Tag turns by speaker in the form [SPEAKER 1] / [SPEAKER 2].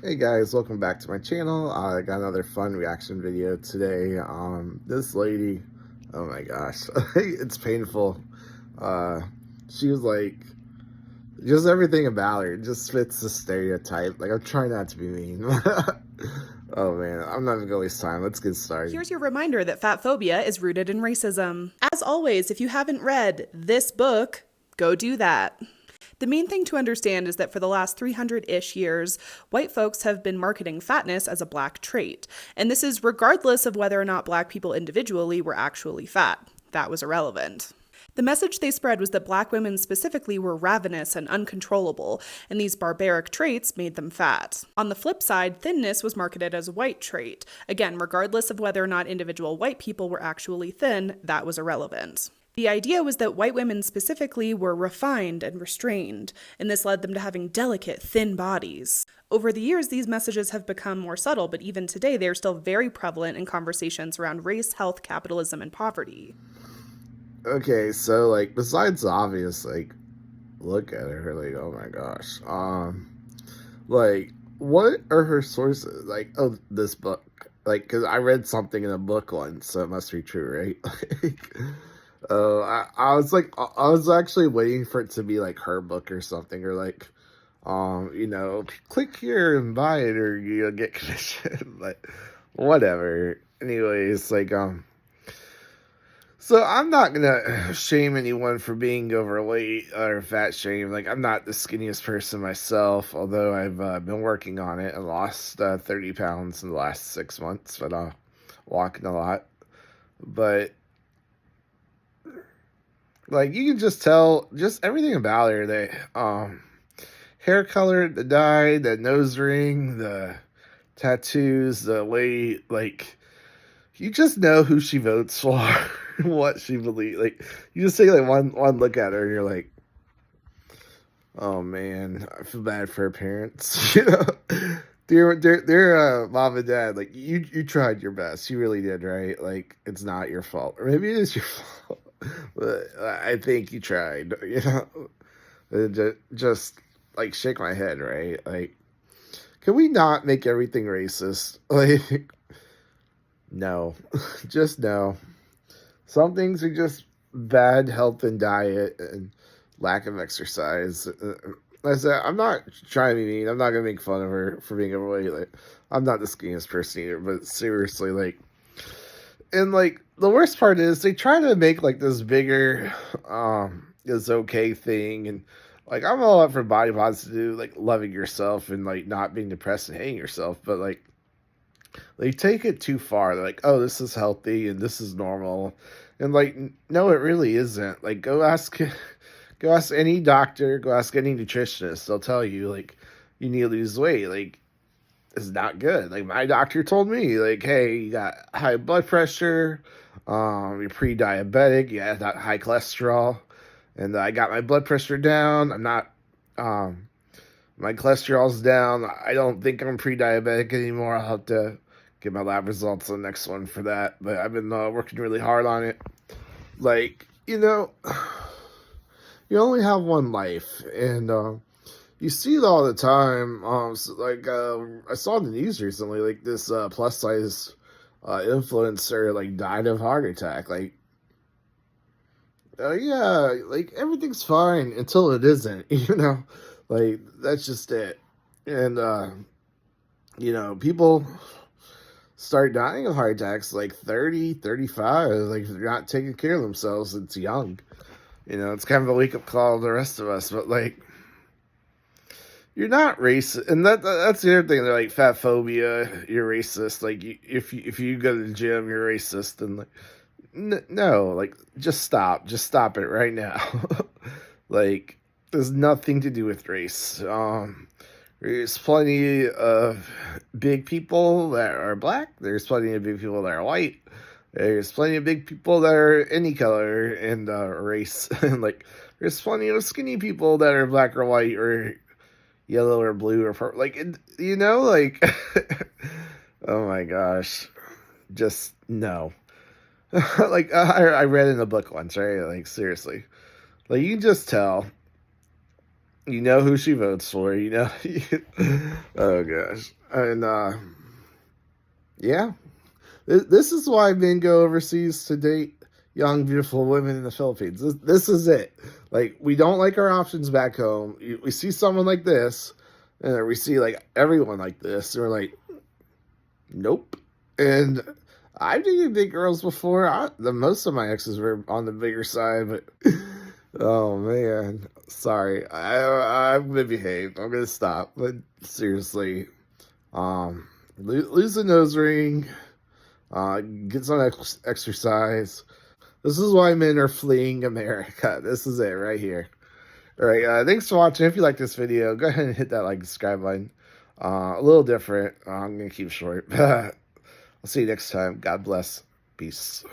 [SPEAKER 1] Hey guys, welcome back to my channel. I got another fun reaction video today. This lady, oh my gosh, it's painful. Uh, she was like, just everything about her just fits the stereotype. Like, I'm trying not to be mean. Oh man, I'm not even gonna waste time. Let's get started.
[SPEAKER 2] Here's your reminder that fat phobia is rooted in racism. As always, if you haven't read this book, go do that. The main thing to understand is that for the last 300-ish years, white folks have been marketing fatness as a black trait. And this is regardless of whether or not black people individually were actually fat. That was irrelevant. The message they spread was that black women specifically were ravenous and uncontrollable, and these barbaric traits made them fat. On the flip side, thinness was marketed as a white trait. Again, regardless of whether or not individual white people were actually thin, that was irrelevant. The idea was that white women specifically were refined and restrained, and this led them to having delicate, thin bodies. Over the years, these messages have become more subtle, but even today, they are still very prevalent in conversations around race, health, capitalism, and poverty.
[SPEAKER 1] Okay, so like, besides the obvious, like, look at her, like, oh my gosh. Like, what are her sources? Like, oh, this book. Like, because I read something in a book once, so it must be true, right? Like, I was like, I was actually waiting for it to be like her book or something, or like, click here and buy it, or you'll get commission. But whatever. Anyways, like, so I'm not gonna shame anyone for being overweight or fat shame. Like, I'm not the skinniest person myself, although I've been working on it. I lost 30 pounds in the last 6 months, but walking a lot. But like, you can just tell just everything about her. The hair color, the dye, the nose ring, the tattoos, the way, like, you just know who she votes for, what she believes. Like, you just take like one look at her and you're like, oh man, I feel bad for her parents. Dear mom and dad, like, you tried your best, you really did, right? Like, it's not your fault, or maybe it is your fault, but I think you tried. Just like, shake my head, right? Like, can we not make everything racist? Like, no, just no. Some things are just bad health and diet and lack of exercise. I said, I'm not trying to be mean. I'm not gonna make fun of her for being overweight. Like, I'm not the skinniest person either, but seriously, like, and like, the worst part is they try to make like this bigger, this okay thing, and like, I'm all up for body positive, like loving yourself and like not being depressed and hating yourself, but like, they take it too far. They're like, oh, this is healthy and this is normal. And like, no, it really isn't. Like, go ask any doctor, go ask any nutritionist. They'll tell you, like, you need to lose weight. Like, it's not good. Like, my doctor told me, like, hey, you got high blood pressure, you're pre-diabetic, you have that high cholesterol, and I got my blood pressure down. I'm not, my cholesterol's down. I don't think I'm pre-diabetic anymore. I'll have to get my lab results on the next one for that. But I've been working really hard on it. Like, you only have one life, and you see it all the time. I saw in the news recently, like, this plus size influencer, like, died of heart attack. Like, yeah, like, everything's fine until it isn't. Like, that's just it. And people start dying of heart attacks like 30, 35. Like, if they're not taking care of themselves, it's young. It's kind of a wake-up call to the rest of us. But like, you're not racist, and that's the other thing. They're like, fat phobia, you're racist. Like, if you go to the gym, you're racist. And like, no, like, just stop it right now. Like, there's nothing to do with race. There's plenty of big people that are black. There's plenty of big people that are white. There's plenty of big people that are any color and race. And like, there's plenty of skinny people that are black or white or yellow or blue or purple. Like, like, oh my gosh, just no. Like, I read in a book once, right? Like, seriously, like, you can just tell You know who she votes for, you know. Oh gosh. And yeah. This is why men go overseas to date young, beautiful women in the Philippines. This is it. Like, we don't like our options back home. We see someone like this, and we see, like, everyone like this, and we're like, nope. And I've dated big girls before. Most of my exes were on the bigger side, but oh man, sorry. I'm gonna behave. I'm gonna stop. But seriously, lose the nose ring. Get some exercise. This is why men are fleeing America. This is it right here. All right. Thanks for watching. If you like this video, go ahead and hit that like and subscribe button. A little different. I'm gonna keep short. I'll see you next time. God bless. Peace.